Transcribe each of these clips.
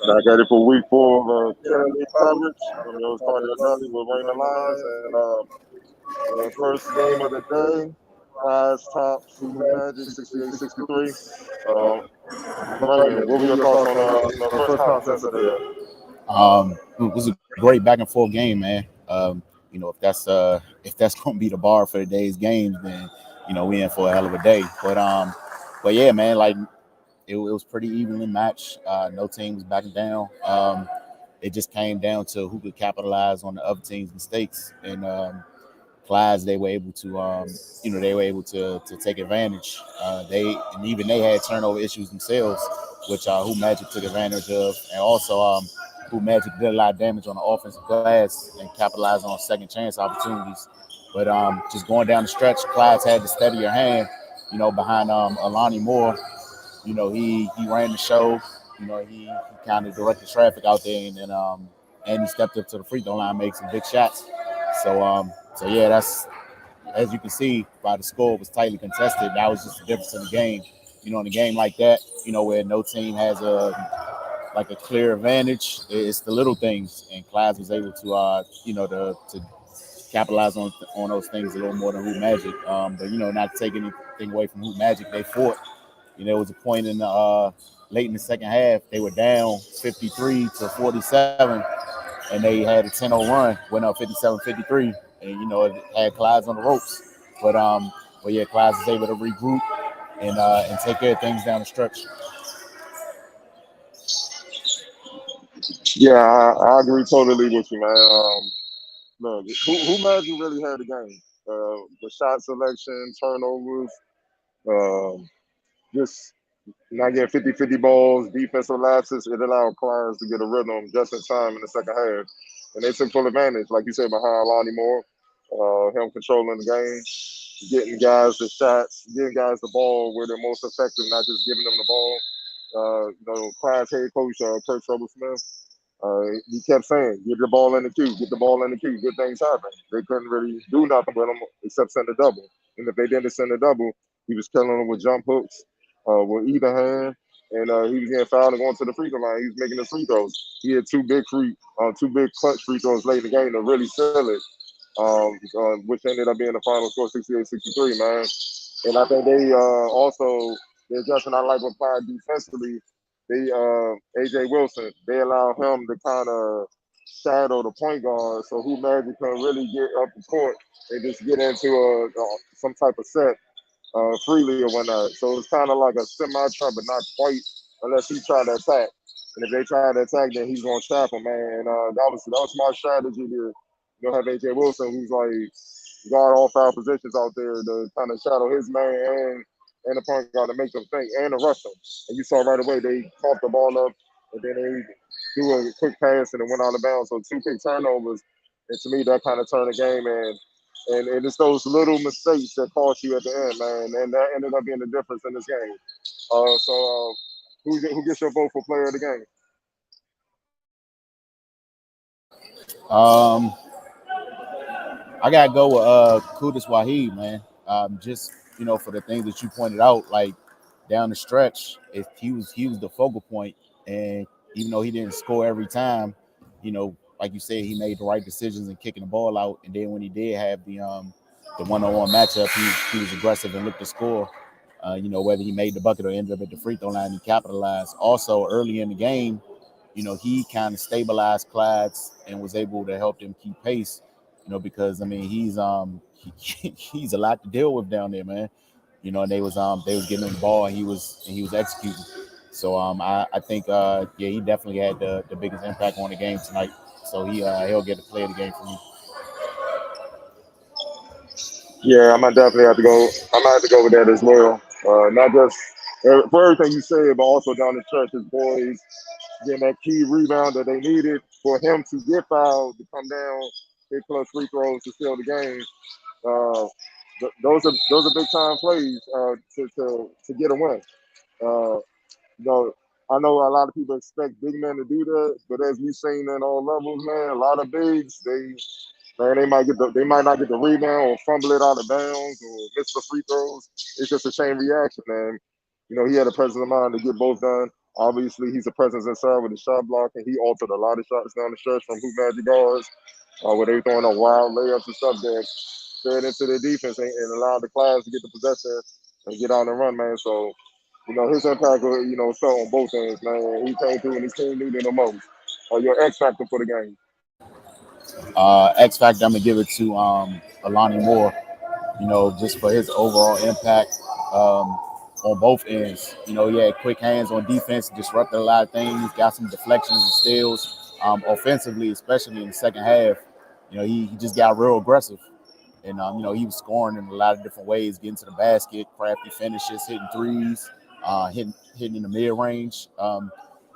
Back at it for week 4 of Kennedy coverage from yours, Cardio Dudley with Raymond Lyons. And first game of the day, Clyde's top Super Magic 68-63. Raymond, what were your thoughts on the first contest of the day? It was a great back and forth game, man. If that's going to be the bar for today's games, then we in for a hell of a day. But yeah, man, like it was pretty evenly matched. No team was backing down. It just came down to who could capitalize on the other team's mistakes, and Clyde's they were able to take advantage. They had turnover issues themselves, which who Magic took advantage of, and also who Magic did a lot of damage on the offensive glass and capitalized on second chance opportunities. But just going down the stretch, Clyde's had to steady your hand, behind Alani Moore. He ran the show. He kind of directed traffic out there, and he stepped up to the free throw line, made some big shots. So yeah, that's, as you can see by the score, it was tightly contested. That was just the difference in the game. In a game like that, where no team has a clear advantage, it's the little things, and Clyde was able to to capitalize on those things a little more than Hoop Magic. But not to take anything away from Hoop Magic, they fought. There was a point in the late in the second half, they were down 53-47, and they had a 10-0 run, went up 57-53, and it had Clyde's on the ropes. But yeah, Clyde's was able to regroup and take care of things down the stretch. Yeah, I agree totally with you, man. Look, who Magic really had the game? The shot selection, turnovers, just not getting 50-50 balls, defensive lapses. It allowed Clyde to get a rhythm just in time in the second half. And they took full advantage, like you said, behind Lonnie Moore, him controlling the game, getting guys the shots, getting guys the ball where they're most effective, not just giving them the ball. Clyde's head coach, Kurt Troublesmith, he kept saying, get the ball in the queue, get the ball in the queue, good things happen. They couldn't really do nothing with him except send a double. And if they didn't send a double, he was killing them with jump hooks with either hand. And he was getting fouled and going to the free throw line. He was making the free throws. He had two big clutch free throws late in the game to really seal it, which ended up being the final score, 68-63, man. And I think they also, the adjustment I like with Clyde defensively, they AJ Wilson, they allow him to kind of shadow the point guard, so who Magic can really get up the court and just get into some type of set freely or whatnot. So it's kind of like a semi-trap, but not quite, unless he try to attack. And if they try to attack, then he's gonna trap him, man. And that was my strategy to have AJ Wilson, who's like guard all foul positions out there, to kind of shadow his man and the point guard to make them think and to rush them. And you saw right away they caught the ball up and then they threw a quick pass and it went out of bounds. So 2 quick turnovers, and to me that kind of turned the game. And it's those little mistakes that cost you at the end, man. And that ended up being the difference in this game. Who gets your vote for player of the game? I gotta go with CLYDE'S Wahid, man. Just for the things that you pointed out, like down the stretch, he was the focal point, and even though he didn't score every time, like you said, he made the right decisions in kicking the ball out. And then when he did have the one-on-one matchup, he was aggressive and looked to score. Whether he made the bucket or ended up at the free throw line, he capitalized. Also, early in the game, he kind of stabilized Clyde's and was able to help them keep pace. Because I mean, he's he's a lot to deal with down there, man. And they was giving him the ball, and he was executing. So I think he definitely had the biggest impact on the game tonight. So he'll get the play of the game for me. Yeah, I might definitely have to go. I might have to go with that as well. Not just for everything you said, but also down the stretch, his boys getting that key rebound that they needed for him to get fouled, to come down, hit clutch free throws to seal the game. Those are big time plays to get a win. Uh, I know a lot of people expect big men to do that, but as we've seen at all levels, man, a lot of bigs they might not get the rebound or fumble it out of bounds or miss the free throws. It's just a chain reaction, man. He had a presence of mind to get both done. Obviously, he's a presence inside with his shot block, and he altered a lot of shots down the stretch from hoop magic guards, where they were throwing up wild layups and stuff that fed into their defense and allowed the Clydes to get the possession and get out and run, man. So, his impact, felt on both ends, man. He came through and his team needed the most. Your X factor for the game. X Factor, I'm gonna give it to Alani Moore. Just for his overall impact on both ends. He had quick hands on defense, disrupted a lot of things, got some deflections and steals. Offensively, especially in the second half, he just got real aggressive. And, he was scoring in a lot of different ways, getting to the basket, crafty finishes, hitting threes, hitting in the mid range.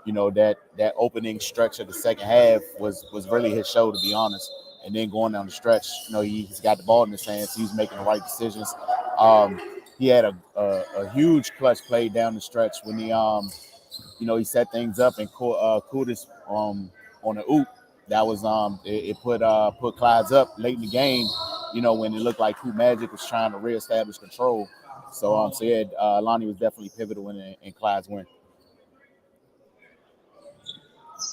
That opening stretch of the second half was really his show, to be honest. And then going down the stretch, he's got the ball in his hands. He was making the right decisions. He had a huge clutch play down the stretch when he set things up and Kudus on the oop. That was it put Clyde's up late in the game. When it looked like Hoop Magic was trying to reestablish control. So yeah, Lonnie was definitely pivotal in Clyde's win.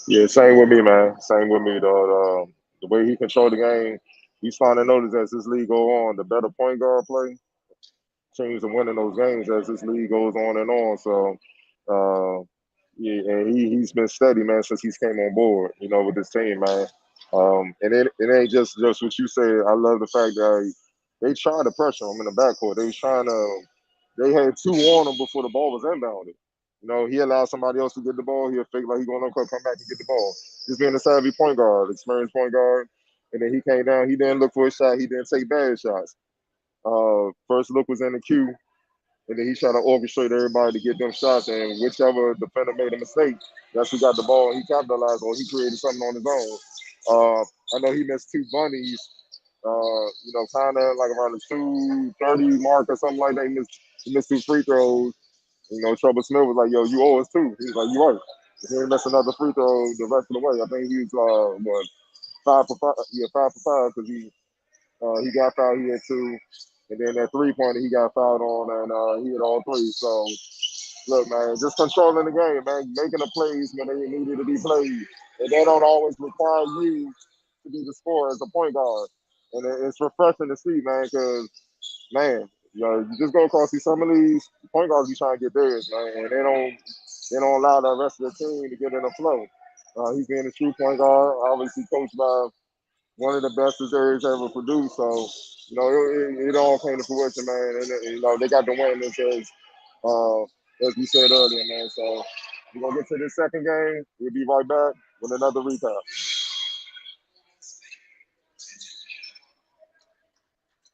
Yeah, same with me, man. Same with me, though. The way he controlled the game, he's starting to notice as this league go on, the better point guard play, teams are winning those games as this league goes on and on. So, yeah, and he's been steady, man, since he's came on board, with this team, man. And it ain't just what you said. I love the fact that they tried to pressure him in the backcourt. They had two on him before the ball was inbounded. He allowed somebody else to get the ball. He'll fake like he going to come back and get the ball. Just being a savvy point guard, experienced point guard. And then he came down. He didn't look for a shot. He didn't take bad shots. First look was in the queue, and then he tried to orchestrate everybody to get them shots. And whichever defender made a mistake, that's who got the ball. He capitalized or he created something on his own. I know he missed two bunnies, kind of like around the 2:30 mark or something like that. He missed two free throws. Trouble Smith was like, "Yo, you owe us two." He was like, "You right." He didn't miss another free throw the rest of the way. I think he was what 5 for 5. Yeah, 5 for 5 because he got fouled. He had two, and then that 3-pointer he got fouled on, and he had all three. So look, man, just controlling the game, man, making the plays when they needed to be played, and they don't always require you to be the scorer as a point guard. And it's refreshing to see, man, because man, you just go across see some of these point guards be trying to get theirs, man, and they don't allow the rest of the team to get in the flow. He's being a true point guard, obviously coached by one of the best Missouri's ever produced. So, it all came to fruition, man. And they got the win as we said earlier, man. So we're gonna get to this second game. We'll be right back with another recap.